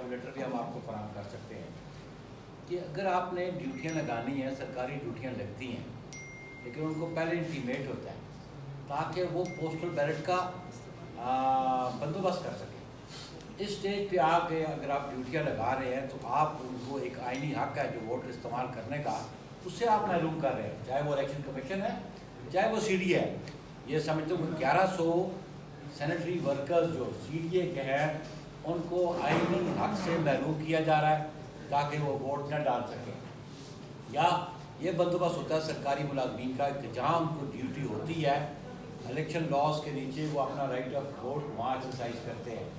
Letter بھی ہم آپ کو فراہم کر سکتے ہیں کہ اگر آپ نے ڈیوٹیاں لگانی ہیں، سرکاری ڈیوٹیاں لگتی ہیں، لیکن ان کو پہلے انٹیمیٹ ہوتا ہے تاکہ وہ پوسٹل بیلٹ کا بندوبست کر سکیں۔ اس سٹیج پہ آ کے اگر آپ ڈیوٹیاں لگا رہے ہیں تو آپ ان کو ایک آئینی حق ہے جو ووٹ استعمال کرنے کا، اس سے آپ محروم کر رہے ہیں، چاہے وہ الیکشن کمیشن ہے چاہے وہ سی ڈی ہے۔ یہ سمجھتے ہوں 1100 سینیٹری ورکرز جو سی ڈی اے کے ہیں ان کو آئینی حق سے محروم کیا جا رہا ہے تاکہ وہ ووٹ نہ ڈال سکیں، یا یہ بندوبست ہوتا ہے سرکاری ملازمین کا کہ جہاں ان کو ڈیوٹی ہوتی ہے الیکشن لاز کے نیچے وہ اپنا رائٹ آف ووٹ وہاں ایکسرسائز کرتے ہیں،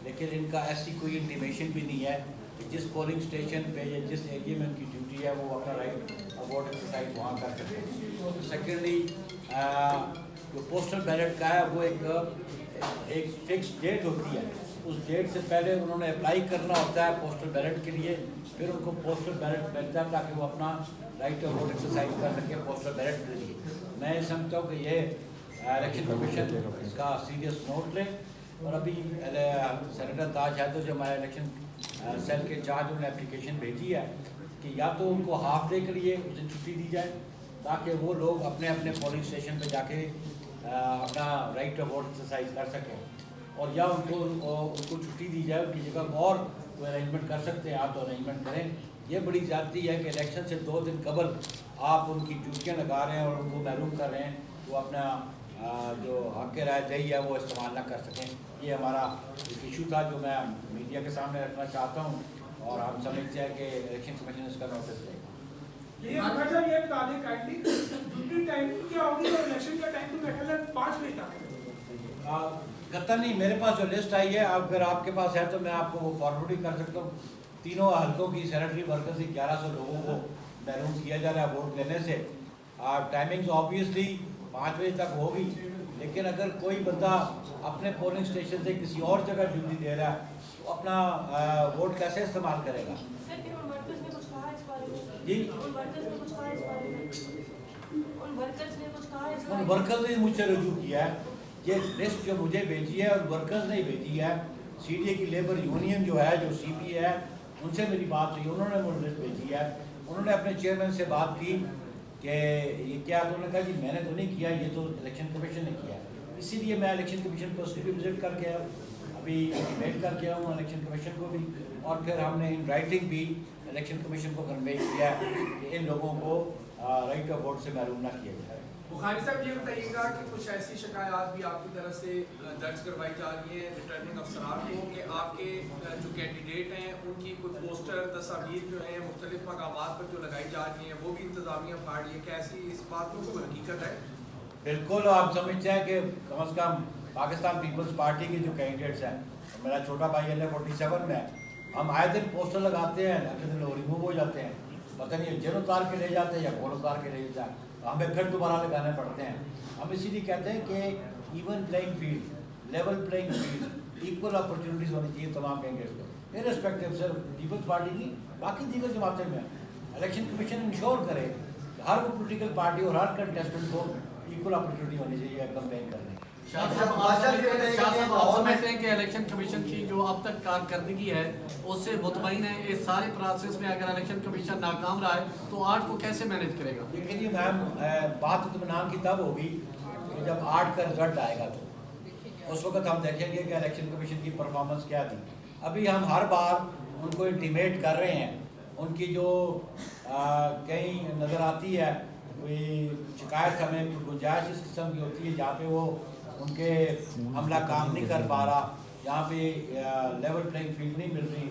لیکن ان کا ایسی کوئی انٹیمیشن بھی نہیں ہے کہ جس پولنگ اسٹیشن پہ یا جس ایریا میں ان کی ڈیوٹی ہے وہ اپنا رائٹ آف ووٹ ایکسرسائز وہاں کر سکتے ہیں۔ سیکنڈلی جو پوسٹل بیلٹ کا ہے وہ ایک فکس ڈیٹ ہوتی ہے، اس ڈیٹ سے پہلے انہوں نے اپلائی کرنا ہوتا ہے پوسٹل بیلٹ کے لیے، پھر ان کو پوسٹل بیلٹ ملتا ہے تاکہ وہ اپنا رائٹ آف ووٹ ایکسرسائز کر سکے پوسٹل بیلٹ کے لیے۔ میں یہ سمجھتا ہوں کہ یہ الیکشن کمیشن اس کا سیریس نوٹ لے، اور ابھی سینیٹر تاج ہے تو جو ہمارے الیکشن سیل کے انچارج انہوں نے اپلیکیشن بھیجی ہے کہ یا تو ان کو ہاف ڈے کے لیے اس دن چھٹی دی جائے تاکہ وہ لوگ اپنے اپنے پولنگ اسٹیشن پہ جا کے اپنا رائٹ آف ووٹ ایکسرسائز کر سکیں، اور یا ان کو چھٹی دی جائے، ان کی جگہ اور کوئی ارینجمنٹ کر سکتے ہیں آپ تو ارینجمنٹ کریں۔ یہ بڑی زیادتی ہے کہ الیکشن سے 2 دن قبل آپ ان کی ڈیوٹیاں لگا رہے ہیں اور ان کو محروم کر رہے ہیں، وہ اپنا جو حق رائے دہی ہے وہ استعمال نہ کر سکیں۔ یہ ہمارا ایک ایشو تھا جو میں میڈیا کے سامنے رکھنا چاہتا ہوں، اور ہم سمجھتے ہیں کہ الیکشن کمیشن اس کا نوٹس لے گا۔ یہ بتا دیں کائنڈلی ڈیوٹی ٹائمنگ کیا ہوگی اور الیکشن کا ٹائم تو میرے خیال میں 5 بجے تک قطع نہیں، میرے پاس جو لسٹ آئی ہے اگر آپ کے پاس ہے تو میں آپ کو وہ فارورڈ ہی کر سکتا ہوں۔ تینوں حلقوں کی سینیٹری ورکرز کی 1100 لوگوں کو محروم کیا جا رہا ہے ووٹ دینے سے۔ ٹائمنگز آبویسلی 5 بجے تک ہوگی، لیکن اگر کوئی بندہ اپنے پولنگ اسٹیشن سے کسی اور جگہ ڈیوٹی دے رہا ہے تو اپنا ووٹ کیسے استعمال کرے گا؟ جی ان ورکرز نے مجھ سے رجوع کیا ہے، یہ لسٹ جو مجھے بھیجی ہے اور ورکرز نے بھیجی ہے، سی ڈی اے کی لیبر یونین جو ہے جو سی پی ہے ان سے میری بات ہوئی، انہوں نے مجھے لسٹ بھیجی ہے، انہوں نے اپنے چیئرمین سے بات کی کہ یہ کیا، تو انہوں نے کہا جی میں نے تو نہیں کیا، یہ تو الیکشن کمیشن نے کیا، اسی لیے میں الیکشن کمیشن کو اس کی بھی وزٹ کر کے ابھی انٹیمیٹ کر کے ہوں الیکشن کمیشن کو بھی، اور پھر ہم نے ان رائٹنگ بھی الیکشن کمیشن کو کنوے کیا ہے کہ ان لوگوں کو رائٹ آف ووٹ سے محروم نہ کیا جائے۔ بخاری صاحب یہ بتائیے گا کہ کچھ ایسی شکایات بھی آپ کی طرف سے درج کروائی جا رہی ہیں ریٹرننگ افسران کو کہ آپ کے جو کینڈیڈیٹ ہیں ان کی کچھ پوسٹر تصاویر جو ہیں مختلف مقامات پر جو لگائی جا رہی ہیں وہ بھی انتظامیہ پھاڑ رہی ہے، کیسی اس بات میں کوئی حقیقت ہے؟ بالکل، آپ سمجھتے ہیں کہ کم از کم پاکستان پیپلز پارٹی کے جو کینڈیڈیٹس ہیں، میرا چھوٹا بھائی LA47 میں، ہم آئے دن پوسٹر لگاتے ہیں، اگلے دن لوگ ریموو ہو جاتے ہیں، پتہ نہیں جن اتار کے لے جاتے ہیں یا کون اتار کے لے جاتے ہیں، ہمیں پھر دوبارہ لگانے پڑتے ہیں۔ ہم اسی لیے کہتے ہیں کہ even playing field, level playing field, equal opportunities ہونی چاہیے تمام کینڈیڈیٹس کو، ارسپیکٹو صرف پیپلز پارٹی کی، باقی دیگر جماعتیں میں الیکشن کمیشن انشور کرے کہ ہر وہ پولیٹیکل پارٹی اور ہر کنٹیسٹنٹ کو ایکول اپرچونیٹی ہونی چاہیے کمپین کرنے کی۔ شاہ صاحب آپ سمجھتے ہیں کہ الیکشن کمیشن کی جو اب تک کارکردگی ہے اس سے مطمئن ہے اس سارے پروسیس میں اگر الیکشن کمیشن ناکام رہا ہے تو 8 کو کیسے مینیج کرے گا؟ دیکھیں جی میم، بات اطمینان کی تب ہوگی کہ جب 8 کا رزلٹ آئے گا تو اس وقت ہم دیکھیں گے کہ الیکشن کمیشن کی پرفارمنس کیا تھی۔ ابھی ہم ہر بار ان کو انٹیمیٹ کر رہے ہیں، ان کی جو کہیں نظر آتی ہے کوئی شکایت ہمیں گنجائش اس قسم کی ہوتی ہے جہاں پہ وہ ان کے عملہ کام نہیں کر پا رہا، جہاں پہ لیول پلینگ فیلڈ نہیں مل رہی،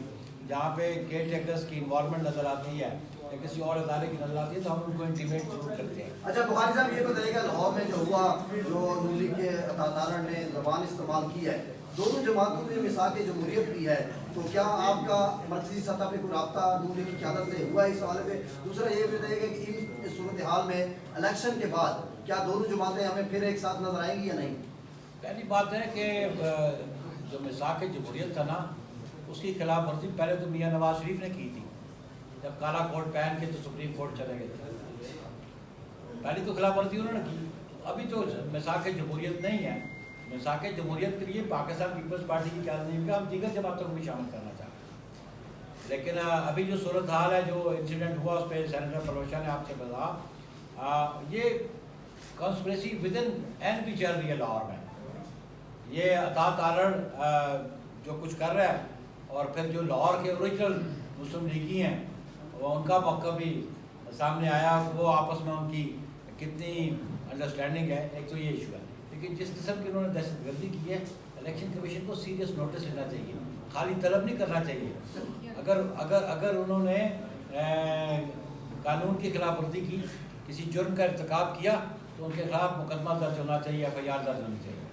جہاں پہ کیئر ٹیکرز کی انوالومنٹ نظر آتی ہے یا کسی اور ادارے کی نظر آتی ہے تو ہم ان کو انٹیمیٹ ضرور کرتے ہیں۔ اچھا بخاری صاحب یہ بتائیے گا لاہور میں جو ہوا، جو نون لیگ کے عطادارہ نے زبان استعمال کی ہے، دونوں جماعتوں نے میثاق جمہوریت دی ہے، تو کیا آپ کا مرکزی سطح پہ کوئی رابطہ نون لیگ کی قیادت سے ہوا ہے اس حوالے پہ؟ دوسرا یہ بتائیے گا کہ اس صورتحال میں الیکشن کے بعد کیا دونوں جماعتیں ہمیں پھر ایک ساتھ نظر آئیں گی یا نہیں؟ پہلی بات ہے کہ جو میثاق جمہوریت تھا نا اس کی خلاف ورزی پہلے تو میاں نواز شریف نے کی تھی، جب کالا کوٹ پہن کے تو سپریم کورٹ چلے گئے تھے، پہلی تو خلاف ورزی انہوں نے کی۔ ابھی تو میثاق جمہوریت نہیں ہے، میثاق جمہوریت کے لیے پاکستان پیپلز پارٹی کی قیادت نہیں ہوگی، ہم دیگر جماعتوں کو بھی شامل کرنا چاہتے ہیں۔ لیکن ابھی جو صورتحال ہے، جو انسیڈنٹ ہوا اس پہ سینیٹر پرویز شاہ نے آپ سے بتایا، یہ کانسپریسی ود ان این بھی چل رہی ہے لاہور میں. یہ عطا تارڑ جو کچھ کر رہا ہے، اور پھر جو لاہور کے اوریجنل مسلم لیگی ہیں وہ ان کا موقع بھی سامنے آیا، وہ آپس میں ان کی کتنی انڈرسٹینڈنگ ہے. ایک تو یہ ایشو ہے، لیکن جس قسم کی انہوں نے دہشت گردی کی ہے، الیکشن کمیشن کو سیریس نوٹس لینا چاہیے، خالی طلب نہیں کرنا چاہیے. اگر انہوں نے قانون کی خلاف ورزی کی، کسی جرم کا ارتکاب کیا، تو ان کے خلاف مقدمہ درج ہونا چاہیے، ایف آئی آر درج ہونی چاہیے.